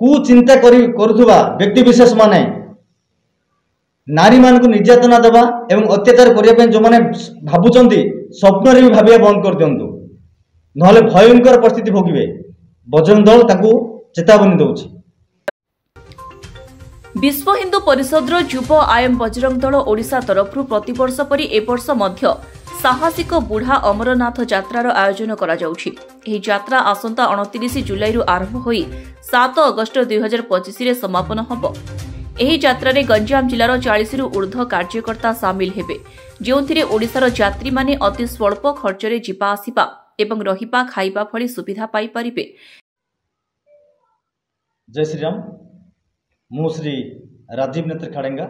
कुचिंता करुवा व्यक्ति विशेष माने नारी मान को निर्यातना देवा एवं अत्याचार करने जो मैंने भावुं स्वप्न भी भाविया बंद कर दिंतु ना भयंकर परिस्थिति भोगे बजरंग दल ताकू चेतावनी दौर। विश्व हिंदू परिषद युव आयम बजरंग दल ओडिशा तरफ प्रतिवर्ष परी ए वर्ष मध्य साहसिक बुढ़ा अमरनाथ यात्रार आयोजन करा जाउछि। एही यात्रा आसंता 29 जुलाई आरंभ होई 7 अगस्त 2025 रे समापन हबो। एही यात्रा रे गंजाम जिलार 40 रु ऊर्ध्व कार्यकर्ता सामिल हेबे, जेउथिरे ओडिशार यात्री माने अति स्वल्प खर्च रे जिपा आसिबा एवं रहिबा खाइबा भली सुविधा पाई परिबे। जय श्री राम। मु श्री राजीव नेत्र खाड़ेंगा,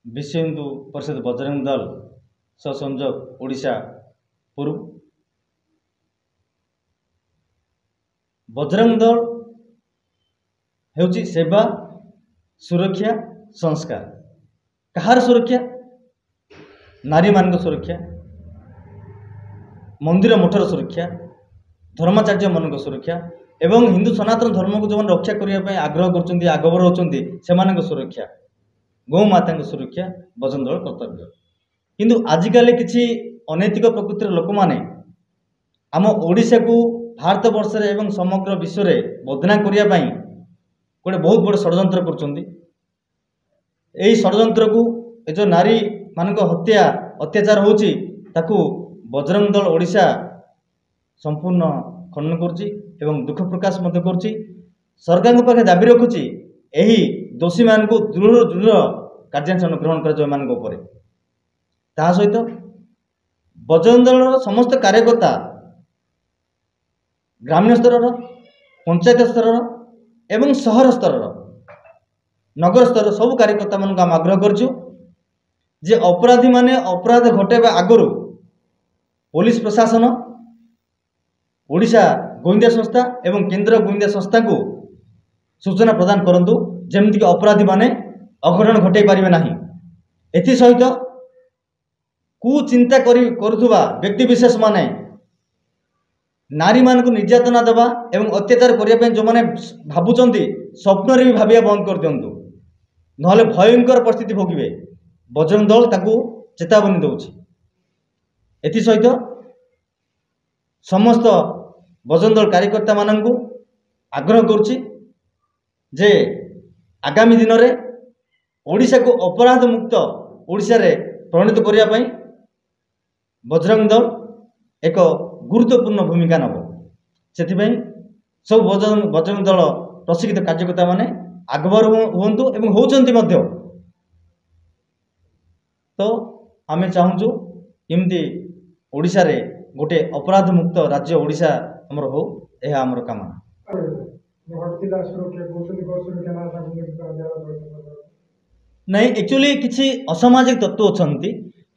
विश्व हिंदू परिषद बजरंग दल सहसंयोजक ओडिशा पूर्व। बजरंग दल हेउची सेवा सुरक्षा संस्कार। कहार सुरक्षा? नारी मान सुरक्षा, मंदिर मठर सुरक्षा, धर्माचार्य मान सुरक्षा एवं हिंदू सनातन धर्म को जो रक्षा करने आग्रह कर आगबर होती से सुरक्षा, गौ माता सुरक्षा बजरंग दल कर्तव्य। किंतु आजिकल किसी अनैतिक प्रकृतिर लोक माने आम ओडिशा को भारत वर्ष एवं समग्र विश्व में बदनाम करने गोटे बहुत बड़ षड्यंत्र कर को जो नारी मान हत्या अत्याचार होची ताकू बजरंग दल ओडिशा संपूर्ण खंडन करुच्ची एवं दुख प्रकाश करुच्ची। सरकार पाखे दाबी रखुची यही दोषी मान को दृढ़ दृढ़ कार्यानुष्ठान ग्रहण कर ता सहित बजरंग दल समस्त कार्यकर्ता ग्रामीण स्तर पंचायत स्तर एवं सहर स्तर नगर स्तर सब कार्यकर्ता मान आम आग्रह करछु जे अपराधी माने अपराध घटेबा आगरू पुलिस प्रशासन, ओडिशा गोइंदा संस्था एवं केंद्र गोइंदा संस्था को सूचना प्रदान करंतु जेमति कि अपराधी माने अघटन घटे पारिबे नाही। एथि सहित कुचिंता करुवा व्यक्ति विशेष माने नारी मान को निर्यातना देवा एवं अत्याचार करने जो मैंने भावुं स्वप्न भी भाविया बंद कर दिंतु ना भयंकर परिस्थिति भोगे बजरंग दल ताकू चेतावनी दौर। एथि सहित समस्त बजरंग दल कार्यकर्ता मानू आग्रह करुच्ची जे आगामी दिन में ओडिशा को अपराध मुक्त ओडिशा रे परिणत करने बजरंग दल एक गुरुत्वपूर्ण भूमिका नब। से सब बजरंग दल प्रशिक्षित कार्यकर्ता माने आगबर हुंतु एवं होउचंती। तो आमे चाहूँ केमती ओडिशा रे गोटे अपराध मुक्त राज्य ओडिशा हमर हो, यह हमर कामना। नहीं, एक्चुअली किसी असामाजिक तत्व अच्छा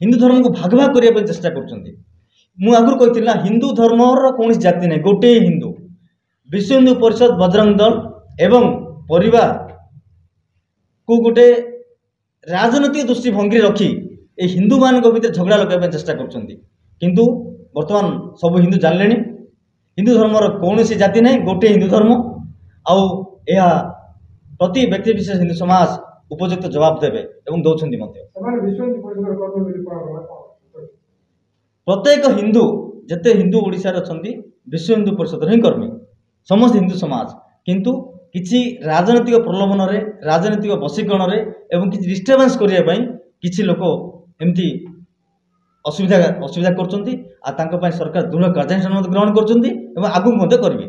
हिंदू धर्म को भाग भाग करने चेष्टा कर आगुरी कही ना हिंदू धर्म कौन जाति नहीं, गोटे हिंदू। विश्व हिंदू परिषद बजरंग दल एवं परिवार को गोटे राजनैतिक दृष्टिभंगी रखी ए हिंदू मान भीतर झगड़ा लगे चेष्टा किंतु वर्तमान सब हिंदू जानले हिंदू धर्म कौन जाति नहीं, गोटे हिंदू धर्म आउ प्रति व्यक्ति विशेष हिंदू समाज उपयुक्त जवाब देवे एवं दौरान प्रत्येक हिंदू जिते हिंदू ओडिशा अच्छा विश्व हिंदू परिषद ही कर्मी समस्त हिंदू समाज किंतु किसी राजनैतिक प्रलोभन रे राजनैतिक वशीकरण रे एवं किसी डिस्टर्बेंस करने किसी लोक एमती असुविधा कर सरकार दृढ़ कार्यानुष्ठान ग्रहण कर आगू करेंगे।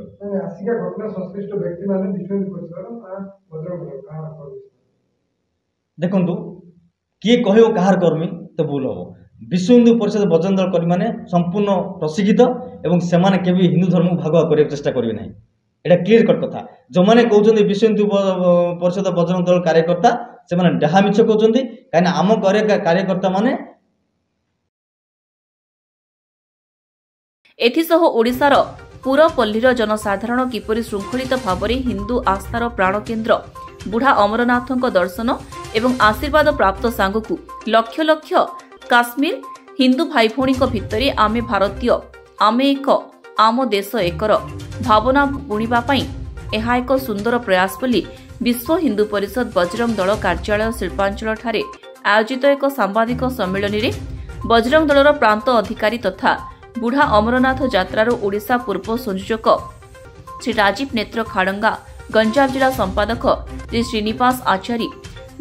देखु किए कह कहार कर्मी तो भूल हम। विश्व हिंदू परिषद बजरंग दल कर्मी मैंने संपूर्ण प्रशिक्षित एवं से हिंदू धर्म को भाग करने चेष्टा करेंगे ना, यहाँ क्लीयर कट कथा। जो मैंने कहते विश्व हिंदू परिषद बजरंग दल कार्यकर्ता से डाहा मिछ कहते कहीं आम कार्यकर्ता माने एथिसह ओडिशार पुरपल्लीर जनसाधारण किपरि श्रृंखलित भाव हिंदू आस्थार प्राणकेन्द्र बुढ़ा अमरनाथों दर्शन एवं आशीर्वाद प्राप्त सांगकु लक्ष लक्ष काश्मीर हिंदू भाई भौणी भितरे आमे भारतीय आमे एक आम देश एकर भावना बुणिबा पई ଏହା ଏକ ସୁନ୍ଦର ପ୍ରୟାସ ବୋଲି ବିଶ୍ୱ ହିନ୍ଦୁ ପରିଷଦ ବଜରଙ୍ଗ ଦଳ କାର୍ଯ୍ୟାଳୟ ଶିଳ୍ପାଞ୍ଚଳଠାରେ ଆୟୋଜିତ ଏକ ସାମ୍ବାଦିକ ସମ୍ମିଳନୀରେ ବଜରଙ୍ଗ ଦଳର ପ୍ରାନ୍ତ ଅଧିକାରୀ ତଥା ବୁଢା ଅମରନାଥ ଯାତ୍ରାର ଓଡ଼ିଶା ପୂର୍ବ ସଂଯୋଜକ ଶ୍ରୀ ରାଜୀବ ନେତ୍ର ଖାଡଙ୍ଗା, ଗଞ୍ଜାମ ଜିଲ୍ଲା ସମ୍ପାଦକ ଶ୍ରୀ ଶ୍ରୀନିବାସ ଆଚାରୀ,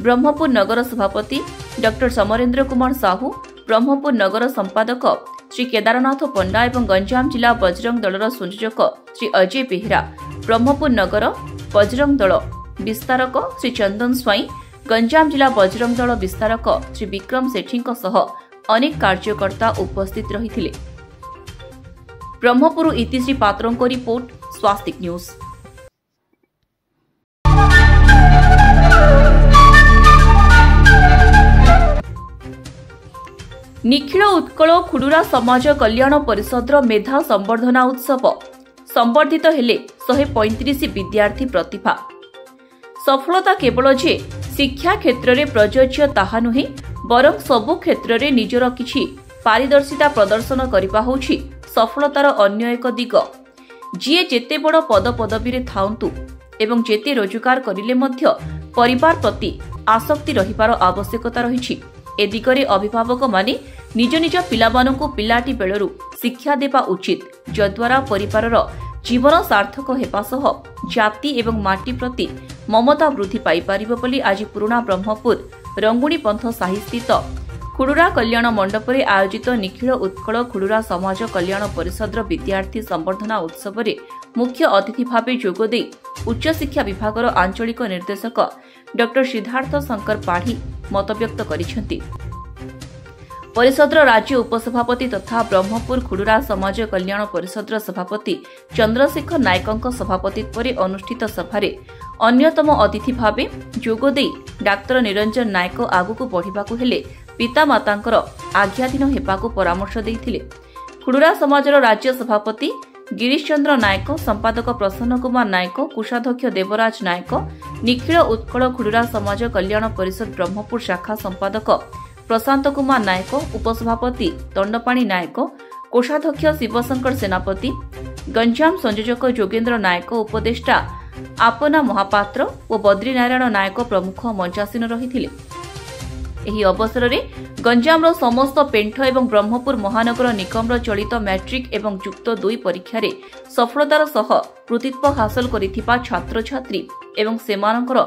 ବ୍ରହ୍ମପୁର ନଗର ସଭାପତି ଡକ୍ଟର ସମରେନ୍ଦ୍ର କୁମାର ସାହୁ, ବ୍ରହ୍ମପୁର ନଗର ସମ୍ପାଦକ ଶ୍ରୀ କେଦାରନାଥ ପଣ୍ଡା ଏବଂ ଗଞ୍ଜାମ ଜିଲ୍ଲା ବଜରଙ୍ଗ ଦଳର ସଂଯୋଜକ ଶ୍ରୀ ଅଜୟ ବେହେରା, ବ୍ରହ୍ମପୁର ନଗର ବଜରଙ୍ଗ ଦଳ ବିସ୍ତାରକ ଶ୍ରୀ ଚନ୍ଦନ ସ୍ୱାଇଁ, ଗଞ୍ଜାମ ଜିଲ୍ଲା ବଜରଙ୍ଗ ଦଳ ବିସ୍ତାରକ ଶ୍ରୀ ବିକ୍ରମ ସେଠୀଙ୍କ ସହ ଅନେକ କାର୍ଯ୍ୟକର୍ତ୍ତା ଉପସ୍ଥିତ ରହିଥିଲେ। ବ୍ରହ୍ମପୁର ଇତିଶ୍ରୀ ପାତ୍ରଙ୍କ ରିପୋର୍ଟ, ସ୍ୱାସ୍ତିକ ନ୍ୟୁଜ୍। ନିଖିଳ ଉତ୍କଳ ଖୁଡୁରା ସମାଜ କଲ୍ୟାଣ ପରିଷଦର ମେଧା ସମ୍ବର୍ଦ୍ଧନା ଉତ୍ସବ ସମ୍ବର୍ଦ୍ଧିତ ହେଲେ 135 ବିଦ୍ୟାର୍ଥୀ ପ୍ରତିଭା। ସଫଳତା କେବଳ ଯେ ଶିକ୍ଷା କ୍ଷେତ୍ରରେ ପ୍ରଯୋଜ୍ୟ ତାହା ନୁହେଁ, ବରଂ ସବୁ କ୍ଷେତ୍ରରେ ନିଜର କିଛି ପାରିଦର୍ଶିତା ପ୍ରଦର୍ଶନ କରିବା ହେଉଛି ସଫଳତାର ଅନ୍ୟ ଏକ ଦିଗ। ଯିଏ ଯେତେ ବଡ଼ ପଦପଦବୀରେ ଥାଆନ୍ତୁ ଏବଂ ଯେତେ ରୋଜଗାର କରିଲେ ମଧ୍ୟ ପରିବାର ପ୍ରତି ଆସକ୍ତି ରହିବାର ଆବଶ୍ୟକତା ରହିଛି। ଏ ଦିଗରେ ଅଭିଭାବକମାନେ ନିଜ ନିଜ ପିଲାମାନଙ୍କୁ ପିଲାଟି ବେଳରୁ ଶିକ୍ଷା ଦେବା ଉଚିତ, ଯଦ୍ୱାରା ପରିବାରର ଜୀବନ ସାର୍ଥକ ହେବା ସହ ଜାତି ଏବଂ ମାଟି ପ୍ରତି ମମତା ବୃଦ୍ଧି ପାଇପାରିବ ବୋଲି ଆଜି ପୁରୁଣା ବ୍ରହ୍ମପୁର ରଙ୍ଗୁଣୀ ପନ୍ଥ ସାହିସ୍ଥିତ ଖୁଡୁରା କଲ୍ୟାଣ ମଣ୍ଡପରେ ଆୟୋଜିତ ନିଖିଳ ଉତ୍କଳ ଖୁଡୁରା ସମାଜ କଲ୍ୟାଣ ପରିଷଦର ବିଦ୍ୟାର୍ଥୀ ସମ୍ବର୍ଦ୍ଧନା ଉତ୍ସବରେ ମୁଖ୍ୟ ଅତିଥି ଭାବେ ଯୋଗଦେଇ ଉଚ୍ଚଶିକ୍ଷା ବିଭାଗର ଆଞ୍ଚଳିକ ନିର୍ଦ୍ଦେଶକ ଡକ୍ଟର ସିଦ୍ଧାର୍ଥ ଶଙ୍କର ପାଢ଼ୀ ମତବ୍ୟକ୍ତ କରିଛନ୍ତି। ପରିଷଦର ରାଜ୍ୟ ଉପସଭାପତି ତଥା ବ୍ରହ୍ମପୁର ଖୁଡୁରା ସମାଜ କଲ୍ୟାଣ ପରିଷଦର ସଭାପତି ଚନ୍ଦ୍ରଶେଖର ନାୟକଙ୍କ ସଭାପତିତ୍ୱରେ ଅନୁଷ୍ଠିତ ସଭାରେ ଅନ୍ୟତମ ଅତିଥି ଭାବେ ଯୋଗଦେଇ ଡାକ୍ତର ନିରଞ୍ଜନ ନାୟକ ଆଗକୁ ବଢ଼ିବାକୁ ହେଲେ ପିତାମାତାଙ୍କର ଆଜ୍ଞାଧୀନ ହେବାକୁ ପରାମର୍ଶ ଦେଇଥିଲେ। ଖୁଡୁରା ସମାଜର ରାଜ୍ୟ ସଭାପତି ଗିରୀଶ ଚନ୍ଦ୍ର ନାୟକ, ସମ୍ପାଦକ ପ୍ରସନ୍ନ କୁମାର ନାୟକ, କୋଷାଧ୍ୟକ୍ଷ ଦେବରାଜ ନାୟକ, ନିଖିଳ ଉତ୍କଳ ଖୁଡୁରା ସମାଜ କଲ୍ୟାଣ ପରିଷଦ ବ୍ରହ୍ମପୁର ଶାଖା ସମ୍ପାଦକ ପ୍ରଶାନ୍ତ କୁମାର ନାୟକ, ଉପସଭାପତି ଦଣ୍ଡପାଣି ନାୟକ, କୋଷାଧ୍ୟକ୍ଷ ଶିବଶଙ୍କର ସେନାପତି, ଗଞ୍ଜାମ ସଂଯୋଜକ ଯୋଗେନ୍ଦ୍ର ନାୟକ, ଉପଦେଷ୍ଟା ଆପନା ମହାପାତ୍ର ଓ ବଦ୍ରିନାରାୟଣ ନାୟକ ପ୍ରମୁଖ ମଞ୍ଚାସୀନ ରହିଥିଲେ। ଏହି ଅବସରରେ ଗଞ୍ଜାମର ସମସ୍ତ ପେଣ୍ଠ ଏବଂ ବ୍ରହ୍ମପୁର ମହାନଗର ନିଗମର ଚଳିତ ମ୍ୟାଟ୍ରିକ୍ ଏବଂ ଯୁକ୍ତ 2 ପରୀକ୍ଷାରେ ସଫଳତାର ସହ କୃତିତ୍ୱ ହାସଲ କରିଥିବା ଛାତ୍ରଛାତ୍ରୀ ଏବଂ ସେମାନଙ୍କର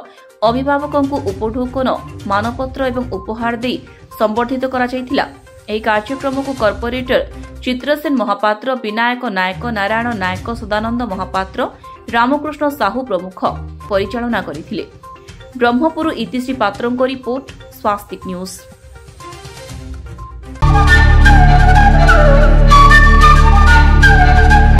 ଅଭିଭାବକଙ୍କୁ ଉପଢୌକନ, ମାନପତ୍ର ଏବଂ ଉପହାର ଦେଇ ସମ୍ବର୍ଦ୍ଧିତ କରାଯାଇଥିଲା। ଏହି କାର୍ଯ୍ୟକ୍ରମକୁ କର୍ପୋରେଟର ଚିତ୍ରସେନ ମହାପାତ୍ର, ବିନାୟକ ନାୟକ, ନାରାୟଣ ନାୟକ, ସଦାନନ୍ଦ ମହାପାତ୍ର, ରାମକୃଷ୍ଣ ସାହୁ ପ୍ରମୁଖ ପରିଚାଳନା କରିଥିଲେ। ବ୍ରହ୍ମପୁର ଇତିଶ୍ରୀ ପାତ୍ରଙ୍କ ରିପୋର୍ଟ, ସ୍ୱାସ୍ତିକ ନ୍ୟୁଜ୍।